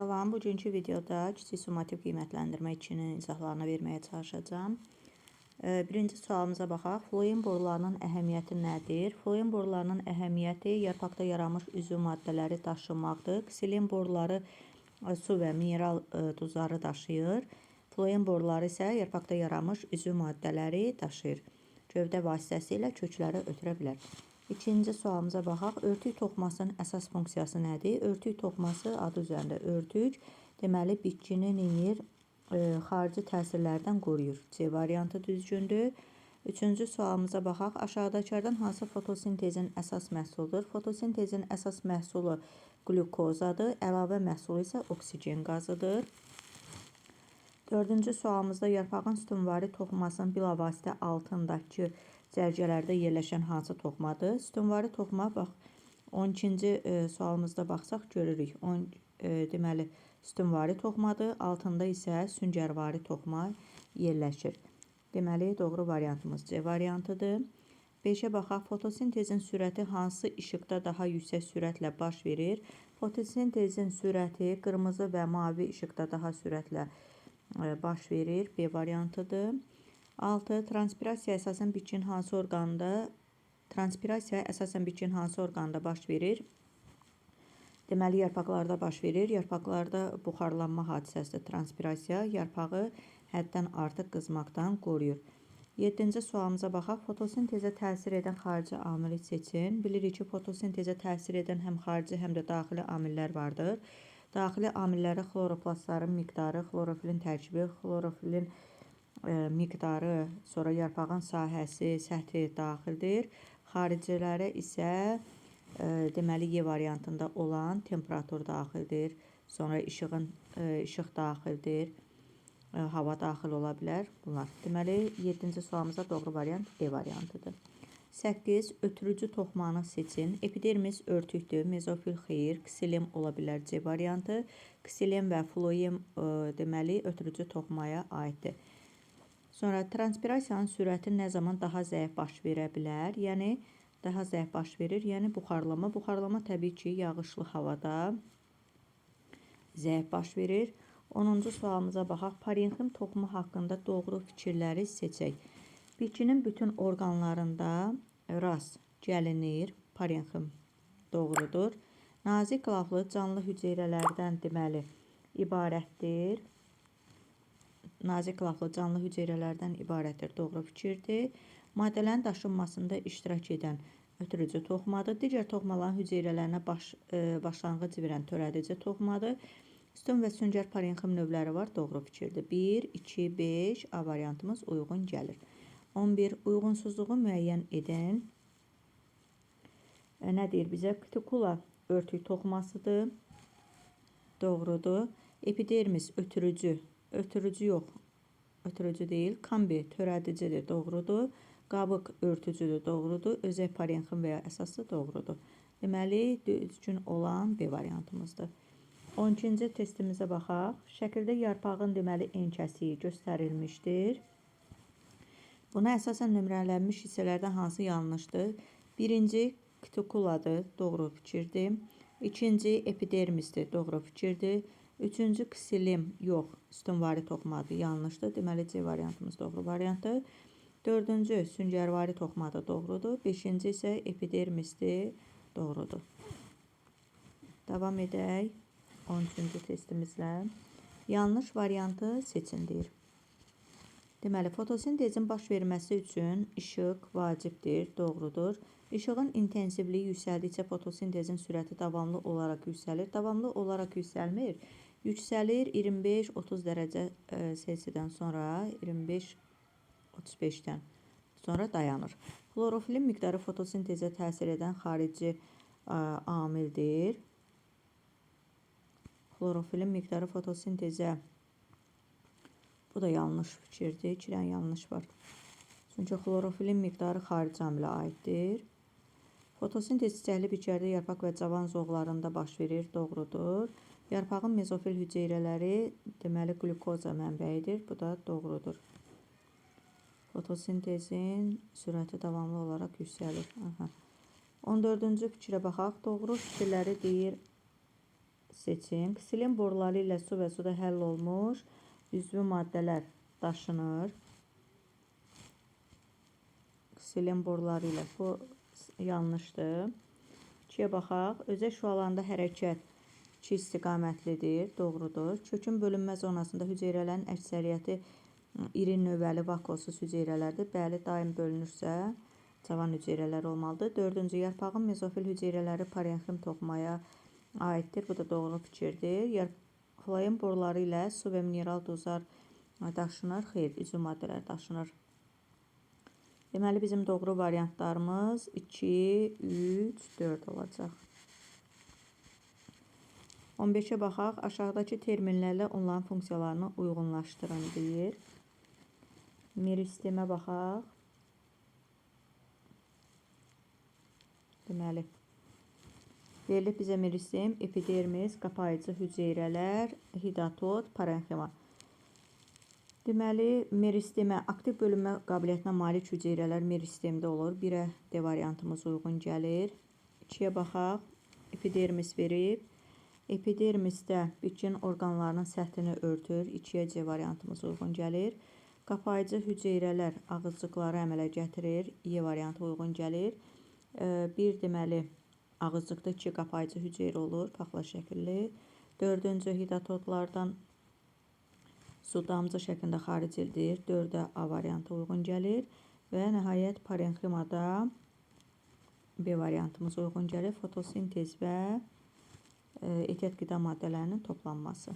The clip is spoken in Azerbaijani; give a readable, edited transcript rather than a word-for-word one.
Salam, bugünkü videoda kiçik summativ qiymətləndirmə 2-nin izahlarını verməyə çalışacağım. Birinci sualımıza baxaq. Floem borularının əhəmiyyəti nədir? Floem borularının əhəmiyyəti yarpaqda yaranmış üzüm maddələri daşımaqdır. Ksilem boruları su və mineral duzları daşıyır. Floem boruları isə yarpaqda yaranmış üzüm maddələri daşıyır. Gövdə vasitəsilə kökləri ötürə bilər. İkinci sualımıza baxaq. Örtük toxumasının əsas funksiyası nədir? Örtük toxuması adı üzərində örtük. Deməli, bitkini neyir? Xarici təsirlərdən qoruyur. C variantı düzgündür. Üçüncü sualımıza baxaq. Aşağıdakilərdən hansı fotosintezin əsas məhsuludur? Fotosintezin əsas məhsulu qlukozadır. Əlavə məhsulu isə oksigen qazıdır. Dördüncü sualımızda yarpağın sütunvari toxumasının bilavasitə altındakı cərgələrdə yerləşən hansı toxumadır? Sütunvari toxuma bax 12-ci sualımızda baxsaq görürük. Deməli sütunvari toxumadır. Altında isə süngərvari toxuma yerləşir. Deməli doğru variantımız C variantıdır. 5-ə baxaq. Fotosintezin sürəti hansı işıqda daha yüksək sürətlə baş verir? Fotosintezin sürəti qırmızı və mavi işıqda daha sürətlə baş verir. B variantıdır. 6. Transpirasiya əsasən bitkinin hansı orqanda baş verir? Deməli, yarpaqlarda baş verir. Yarpaqlarda buxarlanma hadisəsidir transpirasiya. Yarpağı həddən artıq qızmaqdan qoruyur. 7-ci sualımıza baxaq. Fotosintezə təsir edən xarici amili seçin. Bilirik ki, fotosintezə təsir edən həm xarici, həm də daxili amillər vardır. Daxili amilləri xloroplastların miqdarı, xlorofilin tərkibi, xlorofilin miqdarı, sonra yarpağın sahəsi, səthi daxildir. Xaricilərə isə deməli Y variantında olan temperatur daxildir. Sonra işıq daxildir. Hava daxil ola bilər. Bunlar. Deməli 7-ci sualımızda doğru variant E variantıdır. 8. Ötürücü toxumanı seçin. Epidermis örtükdür. Mezofil xeyir. Ksilem ola bilər C variantı. Ksilem və floem deməli ötürücü toxumaya aiddir. Sonra transpirasiyanın sürəti nə zaman daha zəif baş verə bilər? Yəni daha zəif baş verir. Yəni buxarlama. Buxarlama təbii ki, yağışlı havada zəif baş verir. 10-cu sualımıza baxaq. Parenxim toxumu haqqında doğru fikirləri seçək. Bitkinin bütün orqanlarında rast gəlinir. Parenxim doğrudur. Nazik qılaflı canlı hüceyrələrdən deməli ibarətdir. Nazik qılaflı canlı hüceyrələrdən ibarətdir. Doğru fikirdir. Maddələrin daşınmasında iştirak edən ötürücü toxumadır. Digər toxumaların hüceyrələrinə başlanğıc verən törədici toxumadır. Sütun və süngər parenxim növləri var. Doğru fikirdir. 1, 2, 5 A variantımız uyğun gəlir. 11. Uyğunsuzluğu müəyyən edin. Nə deyir bizə? Kutikula örtük toxumasıdır. Doğrudur. Epidermis ötürücü. Ötürücü yox. Ötürücü deyil. Kambi törədicidir. Doğrudur. Qabıq örtücüdür. Doğrudur. Özək parenxim və ya əsaslı doğrudur. Deməli, düzgün olan B variantımızdır. 12-ci testimizə baxaq. Şəkildə yarpağın deməli enkəsi göstərilmişdir. Buna əsasən nömrələnmiş hissələrdən hansı yanlışdır? Birinci kutikuladır. Doğru fikirdir. İkinci epidermisdir. Doğru fikirdir. Üçüncü ksilem yox. Sütunvari toxumadır. Yanlışdır. Deməli C variantımız doğru variantdır. Dördüncü süngərvari toxumadır. Doğrudur. Beşinci isə epidermisdir. Doğrudur. Davam edək. 13-cü testimizlə. Yanlış variantı seçin deyir. Deməli, fotosintezin baş verməsi üçün işıq vacibdir. Doğrudur. İşığın intensivliyi yüksəldikcə fotosintezin sürəti davamlı olaraq yüksəlir. Davamlı olaraq yüksəlmir. Yüksəlir 25-30 dərəcə Selsidən sonra 25-35-dən sonra dayanır. Xlorofilin miqdarı fotosintezə təsir edən xarici amildir. Xlorofilin miqdarı fotosintezə bu da yanlış fikirdir. 2 dənə yanlış var. Çünki xlorofilin miqdarı xarici amilə aiddir. Fotosintez çiçəkli bitkilərdə yarpaq və cavan zoğlarında baş verir. Doğrudur. Yarpağın mezofil hüceyrələri deməli qlukoza mənbəyidir. Bu da doğrudur. Fotosintezin sürəti davamlı olaraq yüksəlir. 14-cü fikrə baxaq. Doğru fikirləri deyir seçin. Ksilin boruları ilə su və suda həll olmuş üzvü maddələr daşınır. Ksilin boruları ilə bu yanlışdır. 2-yə baxaq. Özək şüalarında hərəkət 2 istiqamətlidir. Doğrudur. Kökün bölünmə zonasında hüceyrələrin əksəriyyəti iri növbəli vakuolsuz hüceyrələrdir. Bəli, daim bölünürsə cavan hüceyrələr olmalıdır. 4-cü, yarpağın mezofil hüceyrələri parenxim toxumaya aiddir. Bu da doğru fikirdir. Yarpaqların boruları ilə su və mineral duzlar daşınır. Xeyr, üzvü maddələr daşınır. Deməli, bizim doğru variantlarımız 2, 3, 4 olacaq. 15-ə baxaq. Aşağıdakı terminlərlə onların funksiyalarını uyğunlaşdırın deyir. Meristemə baxaq. Deməli, verilib bizə meristem, epidermis, qapayıcı hüceyrələr, hidatod, parenxima. Deməli, meristemə aktiv bölünmə qabiliyyətinə malik hüceyrələr meristemdə olur. 1-ə D variantımız uyğun gəlir. 2-yə baxaq. Epidermis verib. Epidermisdə bitkinin orqanlarının səthini örtür. 2-yə C variantımız uyğun gəlir. Qapayıcı hüceyrələr ağızcıqları əmələ gətirir. E variantı uyğun gəlir. 1 deməli ağızcıqda 2 qapayıcı hüceyrə olur. Paxla şəkilli. 4-cü hidatodlardan su damcı şəklində xaric edilir. 4-ə A variantı uyğun gəlir. Və nəhayət parenximada B variantımız uyğun gəlir. Fotosintez və ehtiyat qida maddələrinin toplanması.